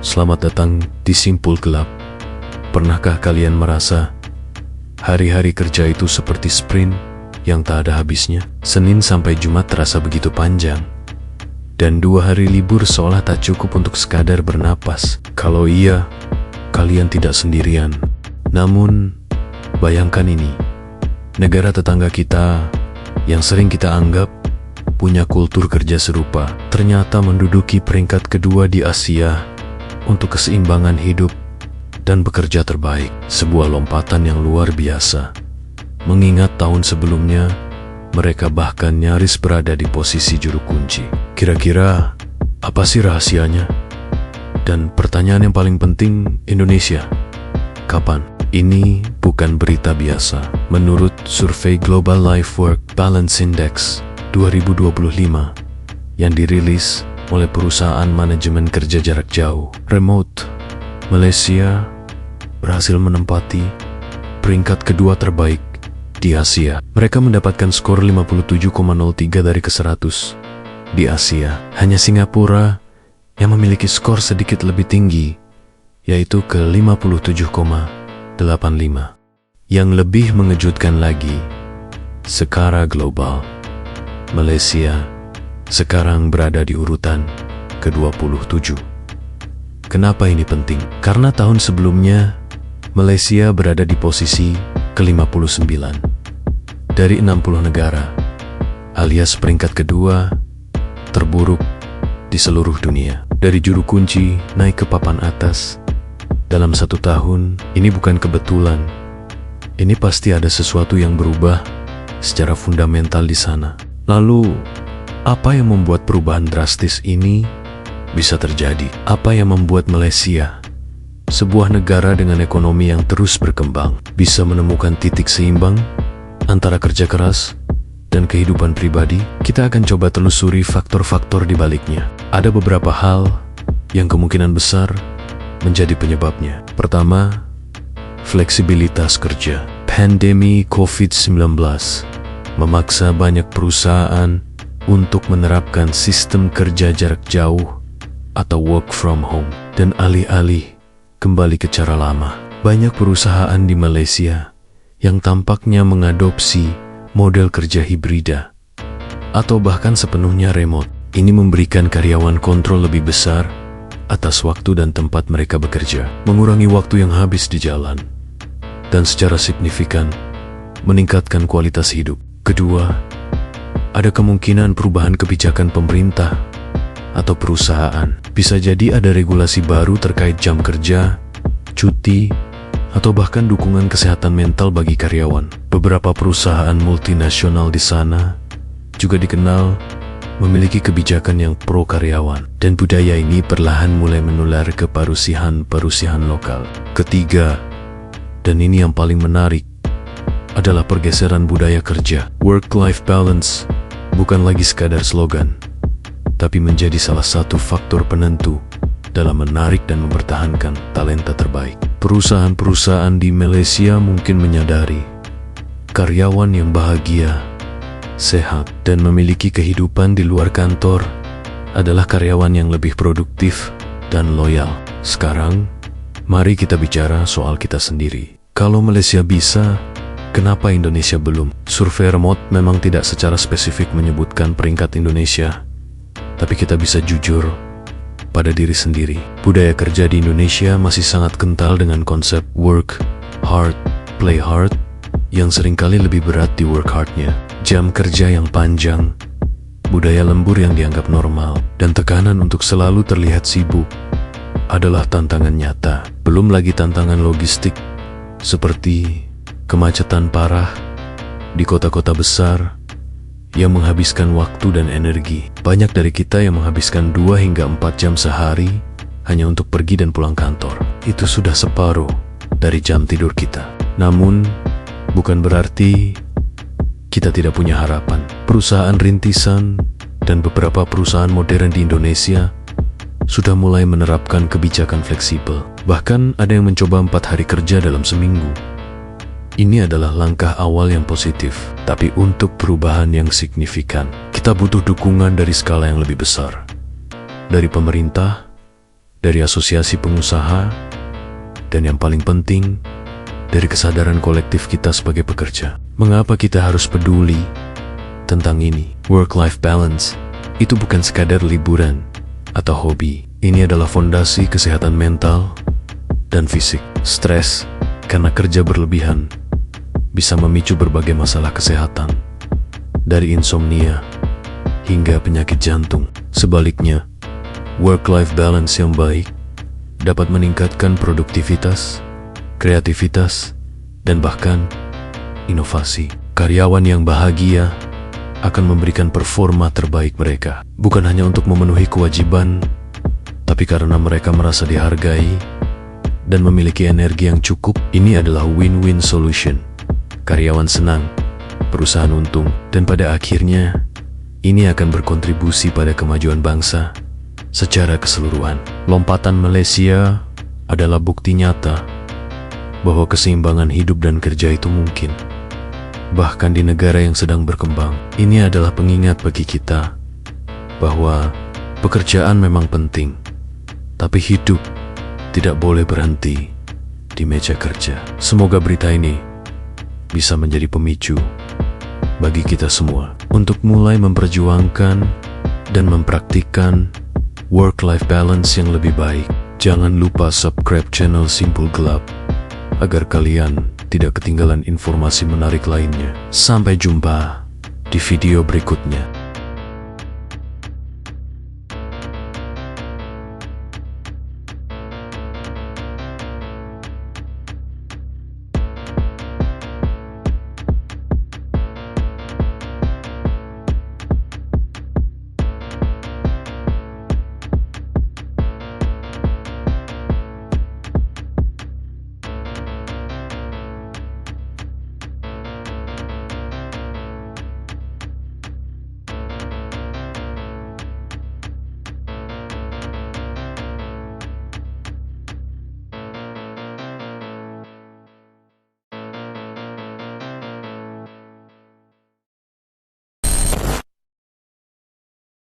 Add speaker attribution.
Speaker 1: Selamat datang di Simpul Gelap. Pernahkah kalian merasa hari-hari kerja itu seperti sprint yang tak ada habisnya? Senin sampai Jumat terasa begitu panjang, dan 2 hari libur seolah tak cukup untuk sekadar bernapas. Kalau iya, kalian tidak sendirian. Namun, bayangkan ini, negara tetangga kita yang sering kita anggap punya kultur kerja serupa, ternyata menduduki peringkat kedua di Asia untuk keseimbangan hidup dan bekerja terbaik. Sebuah lompatan yang luar biasa, mengingat tahun sebelumnya mereka bahkan nyaris berada di posisi juru kunci. Kira-kira apa sih rahasianya? Dan pertanyaan yang paling penting, Indonesia, kapan? Ini bukan berita biasa. Menurut survei Global Life Work Balance Index 2025 yang dirilis oleh perusahaan manajemen kerja jarak jauh remote, Malaysia berhasil menempati peringkat kedua terbaik di Asia. Mereka mendapatkan skor 57,03 dari ke-100 di Asia. Hanya Singapura yang memiliki skor sedikit lebih tinggi, yaitu ke 57,85. Yang lebih mengejutkan lagi, secara global, Malaysia sekarang berada di urutan ke-27. Kenapa ini penting? Karena tahun sebelumnya, Malaysia berada di posisi ke-59 dari 60 negara, alias peringkat kedua terburuk di seluruh dunia. Dari juru kunci naik ke papan atas dalam 1 tahun, ini bukan kebetulan. Ini pasti ada sesuatu yang berubah secara fundamental di sana. Lalu, apa yang membuat perubahan drastis ini bisa terjadi? Apa yang membuat Malaysia, sebuah negara dengan ekonomi yang terus berkembang, bisa menemukan titik seimbang antara kerja keras dan kehidupan pribadi? Kita akan coba telusuri faktor-faktor di baliknya. Ada beberapa hal yang kemungkinan besar menjadi penyebabnya. Pertama, fleksibilitas kerja. Pandemi COVID-19 memaksa banyak perusahaan untuk menerapkan sistem kerja jarak jauh atau work from home, dan alih-alih kembali ke cara lama, banyak perusahaan di Malaysia yang tampaknya mengadopsi model kerja hibrida atau bahkan sepenuhnya remote. Ini memberikan karyawan kontrol lebih besar atas waktu dan tempat mereka bekerja, mengurangi waktu yang habis di jalan, dan secara signifikan meningkatkan kualitas hidup. Kedua, ada kemungkinan perubahan kebijakan pemerintah atau perusahaan. Bisa jadi ada regulasi baru terkait jam kerja, cuti, atau bahkan dukungan kesehatan mental bagi karyawan. Beberapa perusahaan multinasional di sana juga dikenal memiliki kebijakan yang pro karyawan, dan budaya ini perlahan mulai menular ke perusahaan lokal. Ketiga, dan ini yang paling menarik, adalah pergeseran budaya kerja. Work-life balance bukan lagi sekadar slogan, tapi menjadi salah satu faktor penentu dalam menarik dan mempertahankan talenta terbaik. Perusahaan-perusahaan di Malaysia mungkin menyadari karyawan yang bahagia, sehat, dan memiliki kehidupan di luar kantor adalah karyawan yang lebih produktif dan loyal. Sekarang, mari kita bicara soal kita sendiri. Kalau Malaysia bisa, kenapa Indonesia belum? Survei remote memang tidak secara spesifik menyebutkan peringkat Indonesia, tapi kita bisa jujur pada diri sendiri. Budaya kerja di Indonesia masih sangat kental dengan konsep work hard, play hard, yang seringkali lebih berat di work hardnya. Jam kerja yang panjang, budaya lembur yang dianggap normal, dan tekanan untuk selalu terlihat sibuk adalah tantangan nyata. Belum lagi tantangan logistik, seperti kemacetan parah di kota-kota besar yang menghabiskan waktu dan energi. Banyak dari kita yang menghabiskan 2 hingga 4 jam sehari hanya untuk pergi dan pulang kantor. Itu sudah separuh dari jam tidur kita. Namun, bukan berarti kita tidak punya harapan. Perusahaan rintisan dan beberapa perusahaan modern di Indonesia sudah mulai menerapkan kebijakan fleksibel. Bahkan ada yang mencoba 4 hari kerja dalam seminggu. Ini adalah langkah awal yang positif, tapi untuk perubahan yang signifikan, kita butuh dukungan dari skala yang lebih besar. Dari pemerintah, dari asosiasi pengusaha, dan yang paling penting, dari kesadaran kolektif kita sebagai pekerja. Mengapa kita harus peduli tentang ini? Work-life balance itu bukan sekadar liburan atau hobi. Ini adalah fondasi kesehatan mental dan fisik. Stres karena kerja berlebihan bisa memicu berbagai masalah kesehatan, dari insomnia hingga penyakit jantung. Sebaliknya, work-life balance yang baik dapat meningkatkan produktivitas, kreativitas, dan bahkan inovasi. Karyawan yang bahagia akan memberikan performa terbaik mereka, bukan hanya untuk memenuhi kewajiban, tapi karena mereka merasa dihargai dan memiliki energi yang cukup. Ini adalah win-win solution. Karyawan senang, perusahaan untung, dan pada akhirnya ini akan berkontribusi pada kemajuan bangsa secara keseluruhan. Lompatan Malaysia adalah bukti nyata bahwa keseimbangan hidup dan kerja itu mungkin, bahkan di negara yang sedang berkembang. Ini adalah pengingat bagi kita bahwa pekerjaan memang penting, tapi hidup tidak boleh berhenti di meja kerja. Semoga berita ini bisa menjadi pemicu bagi kita semua untuk mulai memperjuangkan dan mempraktikkan work-life balance yang lebih baik. Jangan lupa subscribe channel Simpul Gelap agar kalian tidak ketinggalan informasi menarik lainnya. Sampai jumpa di video berikutnya.